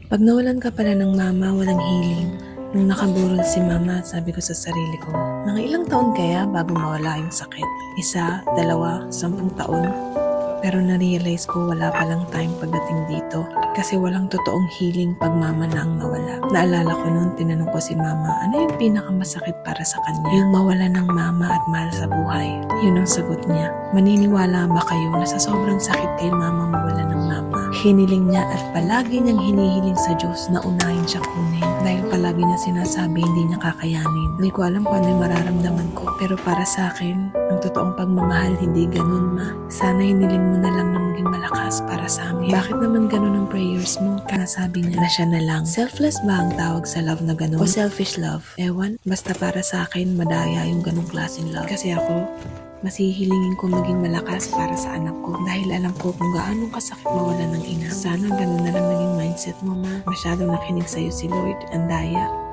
Pag nawalan ka pala ng mama, walang healing. Nung nakaburol si mama, sabi ko sa sarili ko, mga ilang taon kaya bago mawala yung sakit? 1, 2, 10 taon? Pero na-realize ko wala palang time pagdating dito kasi walang totoong healing pag mama na ang mawala. Naalala ko noon, tinanong ko si mama, ano yung pinakamasakit para sa kanya? Yung mawala ng mama at mahal sa buhay. Yun ang sagot niya. Maniniwala ba kayo na sa sobrang sakit kay mama mawala ng mama? Hiniling niya at palagi niyang hinihiling sa Diyos na unahin siya kunin. Dahil palagi niya sinasabi hindi niya kakayanin. Hindi ko alam kung ano yung mararamdaman ko. Pero para sa akin, ang totoong pagmamahal hindi ganun, ma. Sana hiniling mo na lang na maging malakas para sa amin. Bakit naman ganun ang prayers mo? Sabi niya na siya na lang. Selfless ba ang tawag sa love na ganun? O selfish love? Ewan, basta para sa akin madaya yung ganung klaseng love. Kasi ako, mas hihilingin ko maging malakas para sa anak ko dahil alam ko kung gaano kasakit mawala ng ina. Sana ganun na lang naging mindset mo, ma. Masyadong nakinig sa'yo si Lord. Ang daya.